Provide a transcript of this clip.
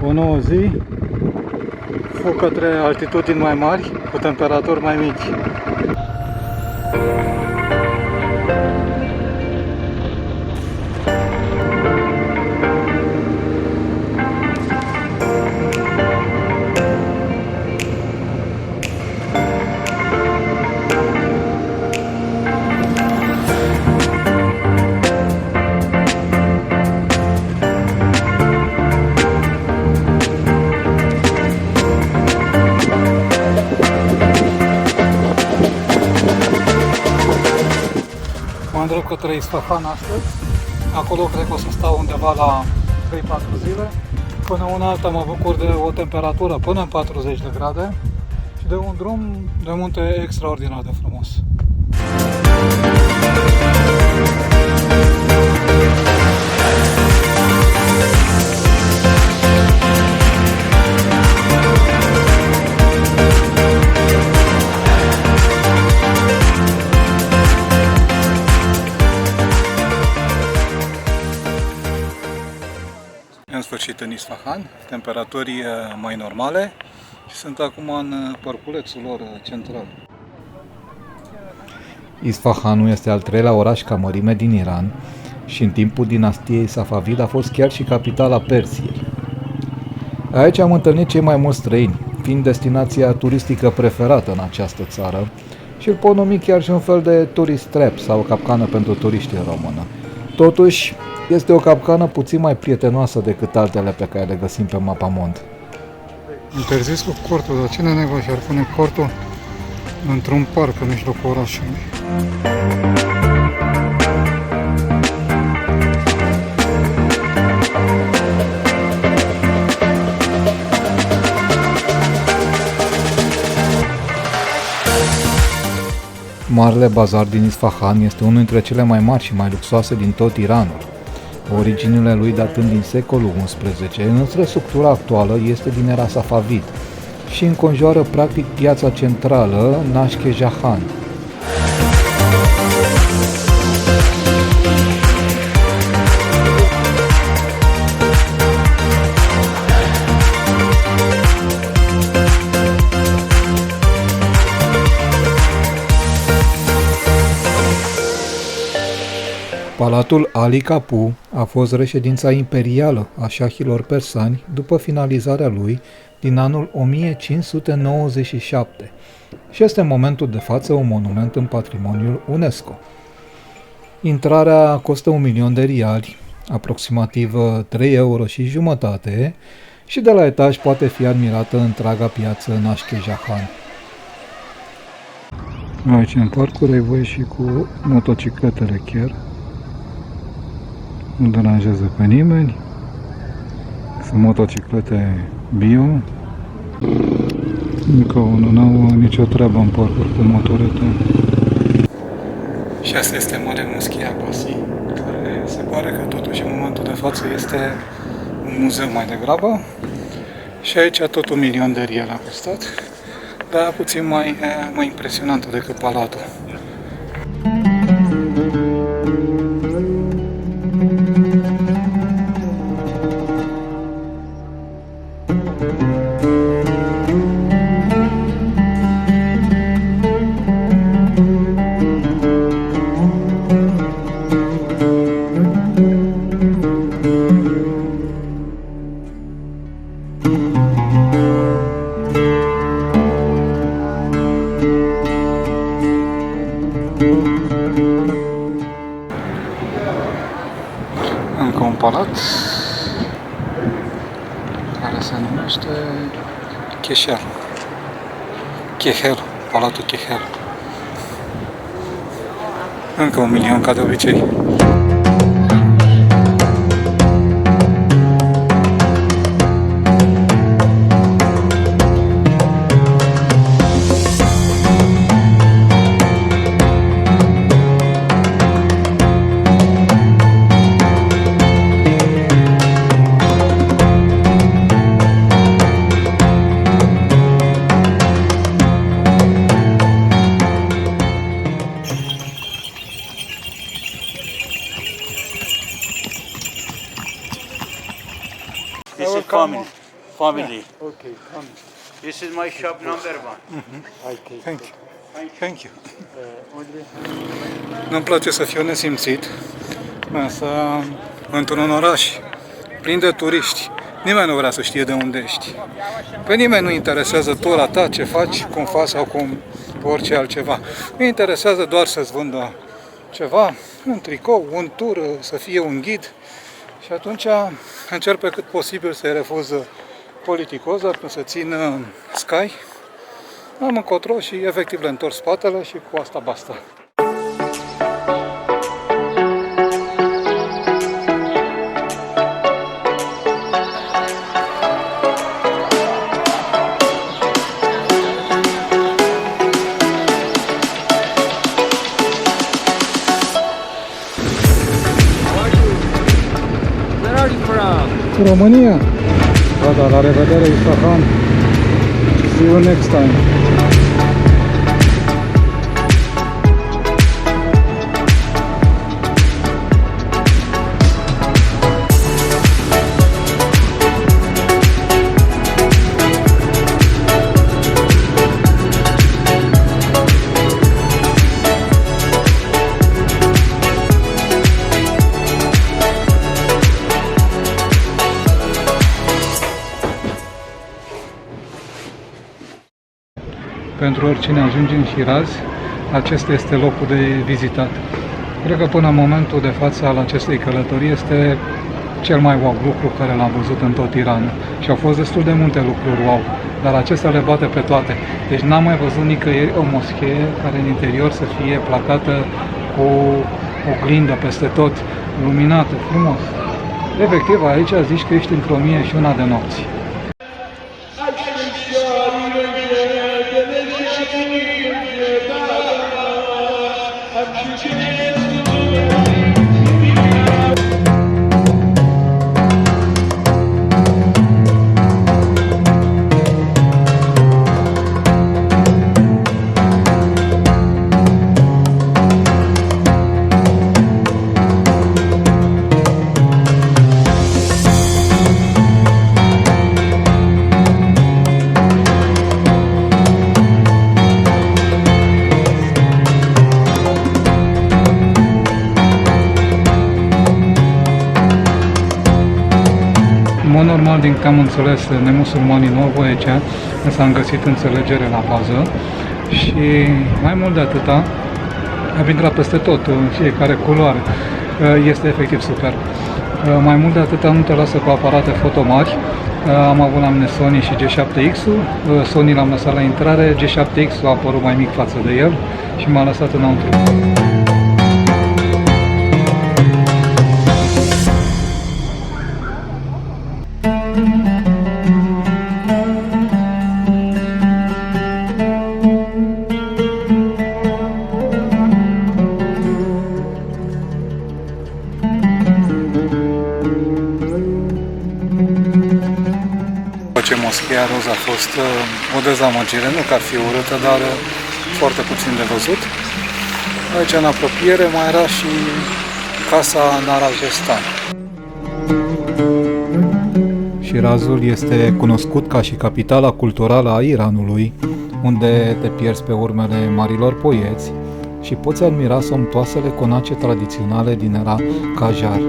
O nouă zi, fug către altitudini mai mari, cu temperaturi mai mici. Mă îndrept către Isfahan astăzi. Acolo cred că o să stau undeva la 3-4 zile. Până una alta mă bucur de o temperatură până în 40 de grade și de un drum de munte extraordinar de frumos. În sfârșit în Isfahan, temperaturi mai normale și sunt acum în parculețul lor central. Isfahanul este al treilea oraș ca mărime din Iran și în timpul dinastiei Safavid a fost chiar și capitala Persiei. Aici am întâlnit cei mai mulți străini, fiind destinația turistică preferată în această țară și îl pot numi chiar și un fel de tourist trap sau capcană pentru turiști în română. Totuși, este o capcană puțin mai prietenoasă decât altele pe care le găsim pe Mapamond. Interzis cu cortul, dar cine neva și-ar pune cortul într-un parc în mijlocul orașului? Marele bazar din Isfahan este unul dintre cele mai mari și mai luxoase din tot Iranul. Originile lui datând din secolul XI, însă structura actuală este din era Safavid și înconjoară practic piața centrală Nashke Jahan. Palatul Ali Kapu a fost reședința imperială a șahilor persani după finalizarea lui din anul 1597 și este în momentul de față un monument în patrimoniul UNESCO. Intrarea costă 1 milion de riali, aproximativ 3,50 euro și de la etaj poate fi admirată întreaga piață Nashke Jahan. Aici în parcuri ai voie și cu motocicletele chiar. Nu deranjează pe nimeni. Sunt motociclete bio. Încă unul, n-au nicio treabă în parcuri cu motorete. Și asta este Mare Moschia Abbasi, care se pare că totuși în momentul de față este un muzeu mai degrabă. Și aici tot 1 milion de riali a costat, dar puțin mai impresionantă decât palatul. Încă un palat care se numește Kehel, Palatul Kehel. Încă 1 milion ca de obicei. Family. Okay, come. This is my shop number 1. Okay. Thank you. Thank you. Nu-mi place să fiu nesimțit, însă într-un oraș plin de turiști, nimeni nu vrea să știe de unde ești. Pe nimeni nu interesează tura ta, ce faci, cum faci sau cum orice altceva. Îi interesează doar să-ți vândă ceva, un tricou, un tur, să fie un ghid. Și atunci încerc pe cât posibil să-i refuz politicoza, să țin Sky. Am încotro și efectiv le întorc spatele și cu asta basta. Where are you from? România! Da, la revedere, Isfahan! See you next time! Pentru oricine ajunge în Shiraz, acesta este locul de vizitat. Cred că până în momentul de față al acestei călătorii este cel mai wow lucru care l-am văzut în tot Iranul. Și au fost destul de multe lucruri wow, dar acesta le bate pe toate. Deci n-am mai văzut nicăieri o moschee care în interior să fie placată cu oglindă peste tot, luminată, frumos. Efectiv, aici zici că ești într-o mie și una de nopți. În mod normal, din câte am înțeles, nemusulmanii nu au voie aici, însă am găsit înțelegere la bază și mai mult de atâta, am intrat peste tot, în fiecare culoare, este efectiv super. Mai mult de atâta nu te lasă cu aparate foto mari, am avut la mine Sony și G7X-ul, Sony l-am lăsat la intrare, G7X-ul a apărut mai mic față de el și m-a lăsat înăuntru. Ce moscheea Roz a fost o dezamăgire, nu că ar fi urâtă, dar foarte puțin de văzut. Aici, în apropiere, mai era și casa Narajestan. Shirazul este cunoscut ca și capitala culturală a Iranului, unde te pierzi pe urmele marilor poeți și poți admira somptoasele conace tradiționale din era Qajar.